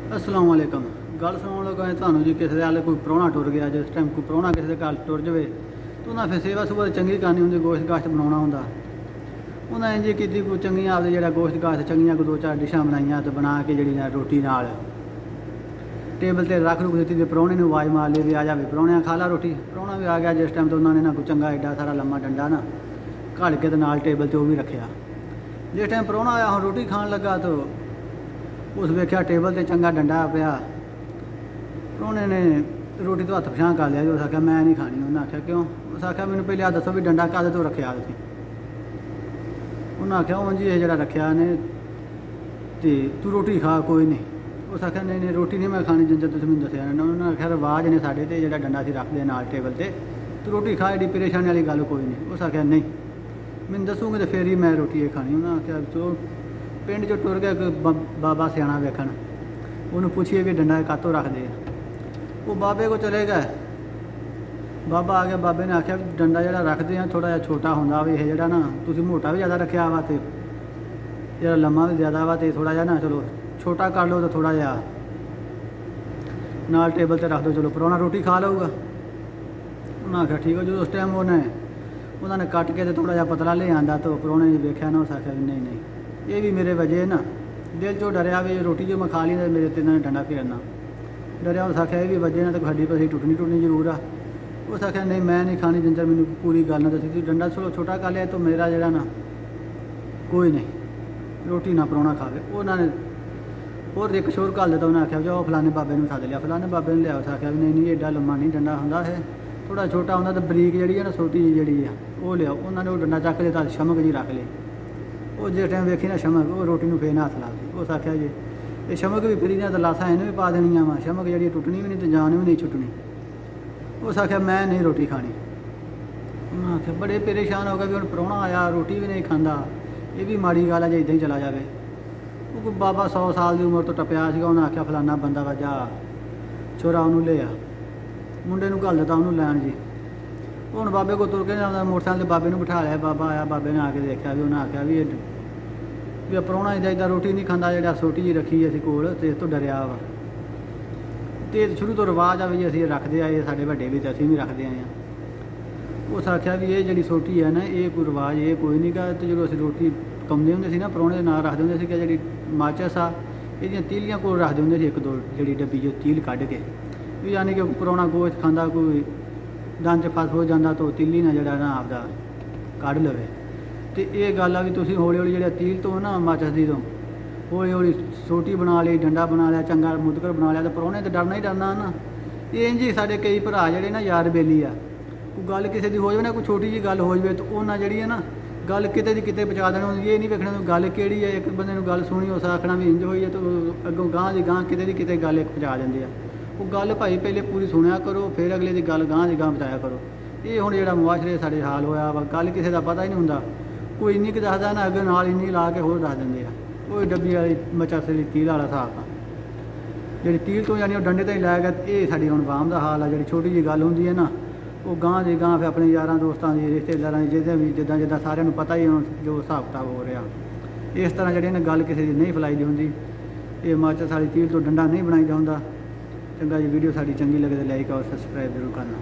अस्सलाम वालेकुम। गल सुनाउण लगा तुहानूं जी, किसी दे कोई प्राहुणा टुर गया, जिस टाइम कोई प्राहुणा किसी दे घर टुर जाए तो उन्हें फिर सेवा सूवा चंगी करनी होंदी, गोश्त गाश्त बनाउणा होंदा। उन्हें इंज कीती, कोई चंगियां आपदे जेहड़ा गोश्त गाश्त चंगियां कोई 2-4 डिशां बनाईयां ते बना के जेहड़ी रोटी नाल टेबल ते रख रुक दित्ती ते प्राहुणे नूं आवाज़ मार ली भी आ जा भी प्राहुणिया खा ला रोटी। प्राहुणा भी आ गया जिस टाइम तो उन्होंने ना कोई चंगा एडा सारा लम्मा डंडा ना घड़ के ते नाल टेबल ते वो भी रखिया। जिस टाइम प्राहुणा आया हुण रोटी खाण लगा तो उस वेख्या टेबल ते चंगा डंडा पिया। प्राहुणे ने रोटी तो हत्थ पछां कर लिया, उस आख्या मैं नहीं खानी। उन्हें आख्या क्यों? उस आख्या मैनूं पहले आ दसो भी डंडा काहदे तो रखिया तुसीं? उन्हें आख्या उंज ही जिहड़ा रखिया ने ते तू रोटी खा कोई नहीं। उस आख्या नहीं नहीं रोटी नहीं मैं खानी जिन्ने चिर तुसीं मैनूं दस्सिआ। उन्होंने आख्या रवाज ने साडे ते जिहड़ा डंडा असीं रखदे नाल टेबल ते, तू रोटी खा, एडी परेशानी वाली गल कोई नहीं। उस आख्या नहीं मैनूं दसूंगे तो फिर ही मैं रोटी खानी। उन्हें आख्या तो पिंड चो टुर गया कोई बाबा सियाणा वेखण, उन्होंने पूछिए भी डंडा कातों रखते हैं। वो बाबे को चले गए, बाबा आ गया। बाबे ने आख्या डंडा जो रखते हैं थोड़ा जिहा छोटा होंदा वे, यह ना तुसीं मोटा भी ज़्यादा रखा वा तो जरा लम्मा भी ज़्यादा वा, तो थोड़ा जिहा ना चलो छोटा कर लो तो थोड़ा जिहा नाल टेबल ते रख दो, चलो प्राहुणा रोटी खा लऊगा। उन्हें आख्या ठीक है। जो उस टाइम उन्होंने कट के तो थोड़ा जिहा पतला ले आंदा तो प्राहुणे ने वेख्या ना, उस आख्या नहीं नहीं ये भी मेरे वजह ना, दिल चो डरिया भी रोटी जो मैं खा ली तो मेरे ते इन्होंने डंडा फेरना डरिया। उस आख्या ये भी वजह ना तो हड्डी पसली टुटनी जरूर आ। उस आख्या नहीं मैं नहीं खानी जिन्ने चिर मैनूं पूरी गल ना दसी। डंडा चलो छोटा कर लिया तो मेरा जरा ना कोई नहीं रोटी ना प्राहुणा खावे। उन्होंने और एक शोर घल दिता। उन्हें आख्या जाओ फलाने बाबे ने सद लिया, फलाने बाबे ने लिया। उस आख्या भी नहीं नहीं एडा लम्मा नहीं डंडा होंदा है, थोड़ा छोटा होंदा तो बरीक जी है ना छोटी जी है वो लिया। उन्होंने वो डंडा चक लिया, शमक जी रख ली। वो जिस टाइम वेखी ना शमक, वो रोटी में फेर हथ ला दी। उस आख्या जी ये शमक भी फिरी तो लाशा इन्हें भी पा देनिया वा, शमक जी टुटनी भी नहीं तो जान भी नहीं छुटनी। उस आख्या मैं नहीं रोटी खानी। उन्हें आख्या बड़े परेशान हो गए भी हम प्राहुणा आया रोटी भी नहीं खाता, ये भी माड़ी गल है जो इदा ही चला जाए। वो कोई बाबा 100 साल की उम्र तो टपया। उन्हें आख्या फलाना बंदा वा जा छोरा उन्होंने ले आ, मुंडे नूं घल दिता उन्होंने लैन जी। हूँ बाबे को तुर के मोटरसाइकिल बाबे ने बिठा लिया। बाबा आया, बाबे ने आके देखा भी, उन्हें आख्या भी प्राहुणा इदा इदा रोटी नहीं खाता, जो सोटी जी रखी असीं कोल तो इस तो डरिया वा। तो शुरू तो रिवाज आ भी असीं रखते आए, साढ़े वड्डे भी तो असीं भी रखते आए हैं। उस आख्या भी ये जी सोटी है ना ये कोई रिवाज ये कोई नहीं गा। तो जो असीं रोटी पकाउंदे हुंदे सी ना प्राहुणे दे नाल रखदे हुंदे सी कि जी माचिस आ इहदियां तीलियां कोल रखदे हुंदे सी, 1-2 जी डब्बी जो तील कढ के भी, यानी कि प्राहुणा गोश्त खांदा कोई दंद च फस हो जाता तो तीली ना जरा ना आपदा कढ़ लवे। तो ये गल आ भी तुसीं हौली हौली जो तील तो ना माचिस दी तो हौली हौली सोटी बना ली, डंडा बना लिया, चंगा मुदकर बना लिया, तो प्राहुणे तो डरना ही डरना ना। ये इंज ही साडे कई भरा जिहड़े ना यार बेली आ, कोई गल किसी की हो जाए ना, कोई छोटी जी गल हो जाए तो उन्हें जी है ना गल किते दी किते पहुँचा देना। ये नहीं वेखना गल किहड़ी है, एक बंदे नूं गल सुनी उस आखना भी इंज होई है तो अगों गांह दी गांह किते दी किते गल एक पहुँचा देंदे आ। वो गल भाई पहले पूरी सुनिया करो, फिर अगले की गल गांह दी गांह पहुँचाया करो। ये हुण जिहड़ा मुआशरे साडे हाल होया वा, गल किसी का पता ही नहीं हुंदा, कोई इन्नी क दसदा ना अगे नाल इन्नी ला के होर दस दिंदे आ। वो डब्बी वाली मचासे वाली तील वाला हिसाब आ, जिहड़ी तील तो यानी डंडे ते ही लै गया। ये साडी हुण वाम दा हाल आ, जिहड़ी छोटी जी गल हुंदी है ना वो गांह दी गांह फिर अपने यारां दोस्तां दी रिश्तेदारां दी जिहदे भी जिद्दां जिद्दां सारिआं नूं पता ही हुण जो हिसाब किताब हो रिहा। इस तरह जिहड़ी ना गल किसी दी नहीं फैलाई दी हुंदी। ये माचिस वाली तील तो डंडा नहीं बनाईदा हुंदा। चंगा जी वीडियो साडी चंगी लगे तो लाइक और सब्सक्राइब जरूर करना।